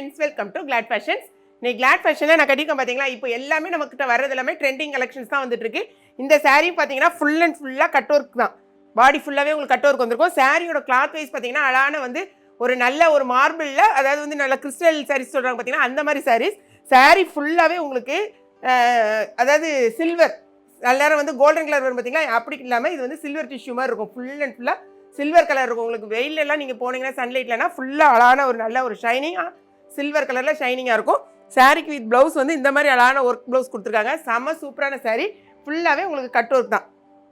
Friends, welcome to glad fashions. இன்னைக்கு glad ஃபேஷனில் நான் கட்டியிருக்கேன் பார்த்தீங்களா, இப்போ எல்லாமே நம்மக்கிட்ட வர்றது எல்லாமே ட்ரெண்டிங் கலெக்ஷன்ஸ் தான் வந்துட்டு இருக்கு. இந்த saree பார்த்தீங்கன்னா ஃபுல் அண்ட் ஃபுல்லாக கட் ஒர்க் தான். பாடி ஃபுல்லாகவே உங்களுக்கு கட் ஒர்க் வந்திருக்கும். சாரியோட கிளாத் வைஸ் பார்த்தீங்கன்னா அழகான வந்து ஒரு நல்ல ஒரு மார்பிளில், அதாவது வந்து நல்ல கிறிஸ்டல் சாரீஸ் சொல்கிறாங்க பார்த்தீங்கன்னா அந்த மாதிரி சாரீஸ். சாரீ ஃபுல்லாகவே உங்களுக்கு அதாவது சில்வர், எல்லாரும் வந்து கோல்டன் கலர் வரும் பார்த்தீங்களா, அப்படி இல்லாமல் இது வந்து சில்வர் டிஷ்யூ மாதிரி இருக்கும். ஃபுல் அண்ட் ஃபுல்லாக சில்வர் கலர் இருக்கும். உங்களுக்கு வெயிலெல்லாம் நீங்கள் போனீங்கன்னா சன்லைட்லனா ஃபுல்லாக அழகான ஒரு நல்ல ஒரு ஷைனிங்காக சில்வர் கலரில் ஷைனிங்காக இருக்கும். சாரீக்கு வித் ப்ளவுஸ் வந்து இந்த மாதிரி அழகான ஒர்க் ப்ளவுஸ் கொடுத்துருக்காங்க. செம்ம சூப்பரான சாரீ. ஃபுல்லாகவே உங்களுக்கு கட் ஒர்க் தான்.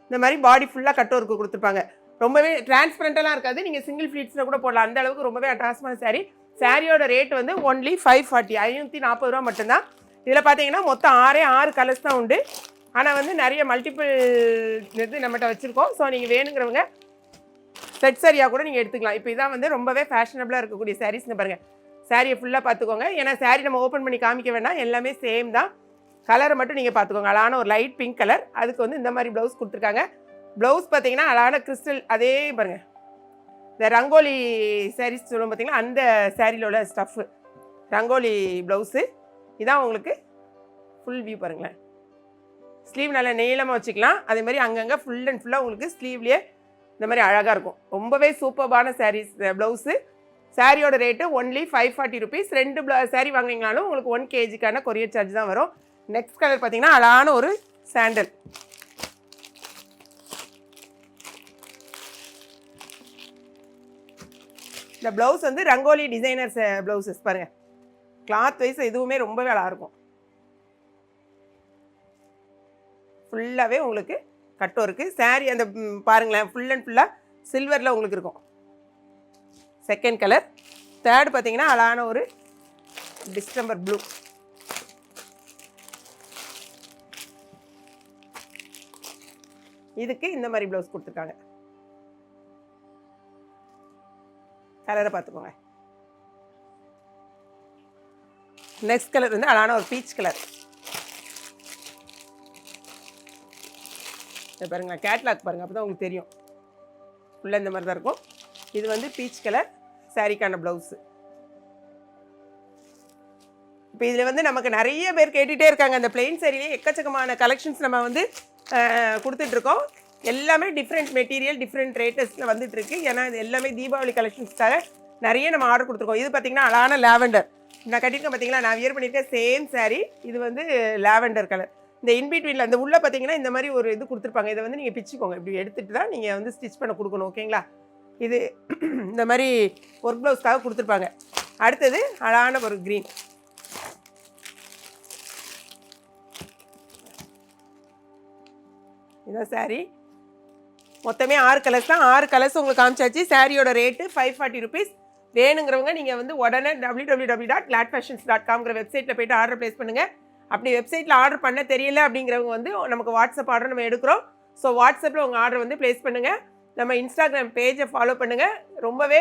இந்த மாதிரி பாடி ஃபுல்லாக கட் ஒர்க்கு கொடுத்துருப்பாங்க. ரொம்பவே டிரான்ஸ்பரண்ட்டெல்லாம் இருக்காது. நீங்கள் சிங்கிள் ஃப்ளீட்ஸில் கூட போடலாம். அந்த அளவுக்கு ரொம்பவே அட்ராக்ஷனான சாரீ. சாரியோட ரேட் வந்து ஒன்லி 540, 540 ரூபா மட்டும்தான். இதில் பார்த்தீங்கன்னா மொத்தம் 6 கலர்ஸ் தான் உண்டு. ஆனால் வந்து நிறைய மல்டிபிள் இது நம்மகிட்ட வச்சுருக்கோம். ஸோ நீங்கள் வேணுங்கிறவங்க செட் சாரியாக கூட நீங்கள் எடுத்துக்கலாம். இப்போ இதான் வந்து ரொம்பவே ஃபேஷனபிளாக இருக்கக்கூடிய சாரீஸ்னு பாருங்கள். சாரியை ஃபுல்லாக பார்த்துக்கோங்க. ஏன்னா சாரீ நம்ம ஓப்பன் பண்ணி காமிக்க வேண்டாம், எல்லாமே சேம் தான். கலரை மட்டும் நீங்கள் பார்த்துக்கோங்க. அழகான ஒரு லைட் பிங்க் கலர், அதுக்கு வந்து இந்த மாதிரி ப்ளவுஸ் கொடுத்துருக்காங்க. ப்ளவுஸ் பார்த்தீங்கன்னா அழகான கிறிஸ்டல், அதே பாருங்கள் இந்த ரங்கோலி சாரீஸ் சொல்லுவோம் பார்த்தீங்கன்னா அந்த சாரியில் உள்ள ஸ்டஃப்பு ரங்கோலி ப்ளவுஸு. இதான் உங்களுக்கு ஃபுல் வியூ பாருங்களேன். ஸ்லீவ் நல்லா நீளமாக வச்சுக்கலாம். அதே மாதிரி அங்கங்கே ஃபுல் அண்ட் ஃபுல்லாக உங்களுக்கு ஸ்லீவ்லேயே இந்த மாதிரி அழகாக இருக்கும். ரொம்பவே சூப்பர்பான சாரீஸ் ப்ளவுஸு. சாரியோட ரேட்டு ஒன்லி 540 ருபீஸ். 2 சாரீ வாங்கினீங்கனாலும் உங்களுக்கு 1 kgக்கான கொரியர் சார்ஜ் தான் வரும். நெக்ஸ்ட் கலர் பார்த்தீங்கன்னா அழகான ஒரு சாண்டல். இந்த ப்ளவுஸ் வந்து ரங்கோலி டிசைனர்ஸ் ப்ளவுஸஸ் பாருங்கள். கிளாத் வைஸ் இதுவுமே ரொம்பவே அழகாக இருக்கும். ஃபுல்லாகவே உங்களுக்கு கட் ஒர்க்கு. சாரீ அந்த பாருங்களேன் ஃபுல் அண்ட் ஃபுல்லாக சில்வரில் உங்களுக்கு இருக்கும். Second colour. தேர்ட் பார்த்தீங்கன்னா அழகான ஒரு டிஸ்டம்பர் ப்ளூ. இதுக்கு இந்த மாதிரி ப்ளவுஸ் கொடுத்துருக்காங்க. கலரை பார்த்துக்கோங்க. நெக்ஸ்ட் கலர் வந்து அழகான ஒரு பீச் கலர். பாருங்களா கேட்லாக் பாருங்கள், அப்போ தான் உங்களுக்கு தெரியும். ஃபுல்லாக இந்த மாதிரி தான் இருக்கும். இது வந்து பீச் கலர் சாரிக்கான ப்ளவுஸு. இப்போ இதில் வந்து நமக்கு நிறைய பேர் கேட்டுகிட்டே இருக்காங்க. அந்த பிளெயின் சாரிலேயே எக்கச்சக்கமான கலெக்ஷன்ஸ் நம்ம வந்து கொடுத்துட்ருக்கோம். எல்லாமே டிஃப்ரெண்ட் மெட்டீரியல், டிஃப்ரெண்ட் ரேட்டஸில் வந்துட்டுருக்கு. ஏன்னா இது எல்லாமே தீபாவளி கலெக்ஷன்ஸ்க்காக நிறைய நம்ம ஆர்டர் கொடுத்துருக்கோம். இது பார்த்திங்கன்னா அழகான லாவெண்டர். நான் கட்டியிருக்கேன் பார்த்தீங்களா, நான் வியர் பண்ணியிருக்கேன் சேம் சாரீ. இது வந்து லாவெண்டர் கலர். இந்த இன்பிட்வீனில் அந்த உள்ளே பார்த்தீங்கன்னா இந்த மாதிரி ஒரு இது கொடுத்துருப்பாங்க. இதை வந்து நீங்கள் பிச்சுக்கோங்க. இப்படி எடுத்துகிட்டு தான் நீங்கள் வந்து ஸ்டிச் பண்ண கொடுக்கணும். ஓகேங்களா. இது இந்த மாதிரி ஒர்க் ப்ளவுஸ்க்காக கொடுத்துருப்பாங்க. அடுத்தது அழகான ஒரு க்ரீன். இதான் சாரீ. மொத்தமே 6 கலர்ஸ் தான். 6 கலர்ஸ் உங்களுக்கு காமிச்சாச்சு. சாரியோட ரேட்டு 540 ருபீஸ். வேணுங்கிறவங்க நீங்கள் வந்து உடனே www.gladfashions.com வெப்சைட்டில் போய்ட்டு ஆர்டர் ப்ளேஸ் பண்ணுங்கள். அப்படி வெப்சைட்டில் ஆர்டர் பண்ண தெரியல அப்படிங்கிறவங்க வந்து நமக்கு வாட்ஸ்அப் ஆர்டர் நம்ம எடுக்கிறோம். ஸோ வாட்ஸ்அப்பில் உங்கள் ஆர்டர் வந்து ப்ளேஸ் பண்ணுங்கள். நம்ம இன்ஸ்டாகிராம் பேஜை ஃபாலோ பண்ணுங்கள். ரொம்பவே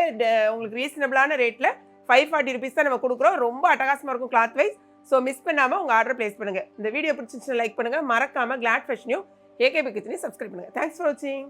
உங்களுக்கு ரீசனபிளான ரேட்டில் 540 ருபீஸ் தான் நம்ம கொடுக்குறோம். ரொம்ப அட்டகாசமாக இருக்கும் கிளாத் வைஸ். ஸோ மிஸ் பண்ணாமல் உங்கள் ஆர்டர் ப்ளேஸ் பண்ணுங்கள். இந்த வீடியோ பிடிச்சிருச்சுன்னா லைக் பண்ணுங்கள். மறக்காமல் கிளாட் ஃபேஷனையும் ஏகேபி கிச்சனையும் சப்ஸ்கிரைப் பண்ணுங்கள். தேங்க்ஸ் ஃபார் வாட்சிங்.